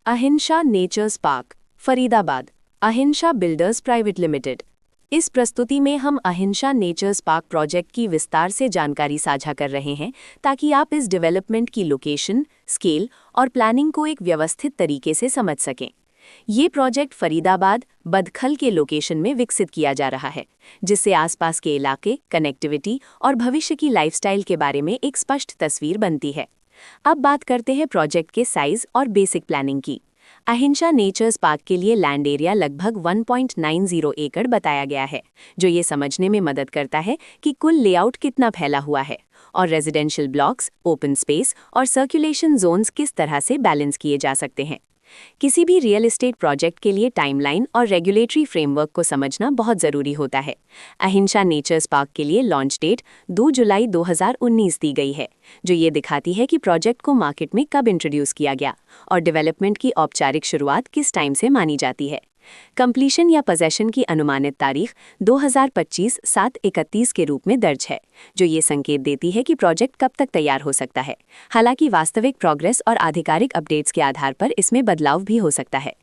अहिंसा natures park, Faridabad. अहिंसा builders private limited. इस प्रस्तुति में हम अहिंसा नेचर्स पार्क प्रोजेक्ट की विस्तार से जानकारी साझा कर रहे हैं ताकि आप इस डेवलपमेंट की लोकेशन, स्केल और प्लानिंग को एक व्यवस्थित तरीके से समझ सकें। ये प्रोजेक्ट फरीदाबाद, बदखल के लोकेशन में विकसित किया जा रहा है, जिससे आसपास के इलाके, कनेक्टिविटी और भविष्य की लाइफस्टाइल के बारे में एक स्पष्ट तस्वीर बनती है। अब बात करते हैं प्रोजेक्ट के साइज और बेसिक प्लानिंग की। अहिंसा नेचर्स पार्क के लिए लैंड एरिया लगभग 1.90 एकड़ बताया गया है, जो ये समझने में मदद करता है कि कुल लेआउट कितना फैला हुआ है और रेजिडेंशियल ब्लॉक्स, ओपन स्पेस और सर्कुलेशन जोन्स किस तरह से बैलेंस किए जा सकते हैं। किसी भी रियल एस्टेट प्रोजेक्ट के लिए टाइमलाइन और रेगुलेटरी फ्रेमवर्क को समझना बहुत ज़रूरी होता है। अहिंसा नेचर्स पार्क के लिए लॉन्च डेट 2 जुलाई 2019 दी गई है, जो ये दिखाती है कि प्रोजेक्ट को मार्केट में कब इंट्रोड्यूस किया गया और डेवलपमेंट की औपचारिक शुरुआत किस टाइम से मानी जाती है। कंप्लीशन या पोजेशन की अनुमानित तारीख 2025-7-31 के रूप में दर्ज है, जो ये संकेत देती है कि प्रोजेक्ट कब तक तैयार हो सकता है। हालांकि वास्तविक प्रोग्रेस और आधिकारिक अपडेट्स के आधार पर इसमें बदलाव भी हो सकता है।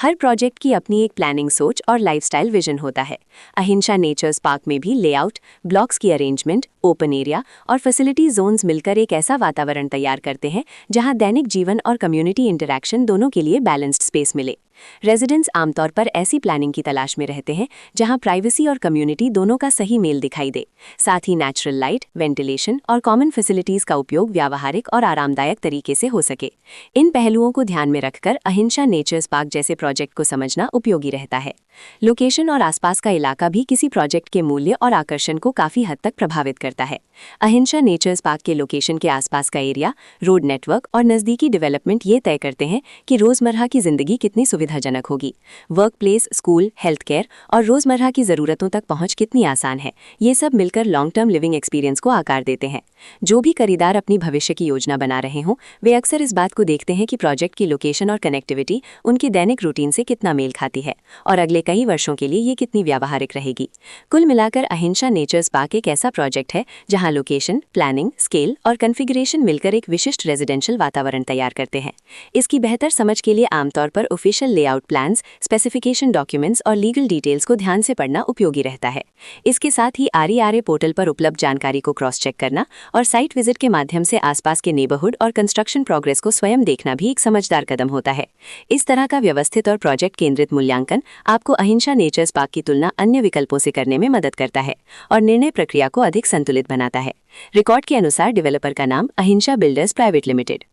हर प्रोजेक्ट की अपनी एक प्लानिंग सोच और लाइफस्टाइल विजन होता है। अहिंसा नेचर्स पार्क में भी लेआउट, ब्लॉक्स की अरेंजमेंट, ओपन एरिया और फैसिलिटी जोन्स मिलकर एक ऐसा वातावरण तैयार करते हैं जहां दैनिक जीवन और कम्युनिटी इंटरैक्शन दोनों के लिए बैलेंस्ड स्पेस मिले। रेजिडेंट्स आमतौर पर ऐसी प्लानिंग की तलाश में रहते हैं जहां प्राइवेसी और कम्युनिटी दोनों का सही मेल दिखाई दे। साथ ही नेचुरल लाइट, वेंटिलेशन और कॉमन फैसिलिटीज का उपयोग व्यावहारिक और आरामदायक तरीके से हो सके। इन पहलुओं को ध्यान में रखकर अहिंसा नेचर्स पार्क जैसे प्रोजेक्ट को समझना उपयोगी रहता है। लोकेशन और आसपास का इलाका भी किसी प्रोजेक्ट के मूल्य और आकर्षण को काफी हद तक प्रभावित करता है। अहिंसा नेचर्स पार्क के लोकेशन के आसपास का एरिया, रोड नेटवर्क और नज़दीकी डेवलपमेंट ये तय करते हैं कि रोजमर्रा की जिंदगी कितनी सुविधाजनक होगी। Work place, school, health care और रोजमर्रा की जरूरतों तक पहुंच कितनी आसान है, ये सब मिलकर लॉन्ग टर्म लिविंग एक्सपीरियंस को आकार देते हैं। जो भी खरीदार अपनी भविष्य की योजना बना रहे हों, वे अक्सर इस बात को देखते हैं कि प्रोजेक्ट की लोकेशन और कनेक्टिविटी उनकी दैनिक रूटीन से कितना मेल खाती है और अगले कई वर्षों के लिए ये कितनी व्यावहारिक रहेगी। कुल मिलाकर अहिंसा नेचर्स पार्क एक ऐसा प्रोजेक्ट है जहां लोकेशन, प्लानिंग, स्केल और कॉन्फ़िगरेशन मिलकर एक विशिष्ट रेजिडेंशियल वातावरण तैयार करते हैं। इसकी बेहतर समझ के लिए आमतौर पर official layout plans, specification documents और लीगल डिटेल्स को ध्यान से पढ़ना उपयोगी रहता है। इसके साथ ही RERA पोर्टल पर उपलब्ध जानकारी को क्रॉस चेक करना और साइट विजिट के माध्यम से आसपास के नेबरहुड और कंस्ट्रक्शन प्रोग्रेस को स्वयं देखना भी एक समझदार कदम होता है। इस तरह का व्यवस्थित और प्रोजेक्ट केंद्रित मूल्यांकन आपको अहिंसा नेचर्स पार्क की तुलना अन्य विकल्पों से करने में मदद करता है और निर्णय प्रक्रिया को अधिक संतुलित बनाता है। रिकॉर्ड के अनुसार डेवलपर का नाम अहिंसा बिल्डर्स प्राइवेट लिमिटेड।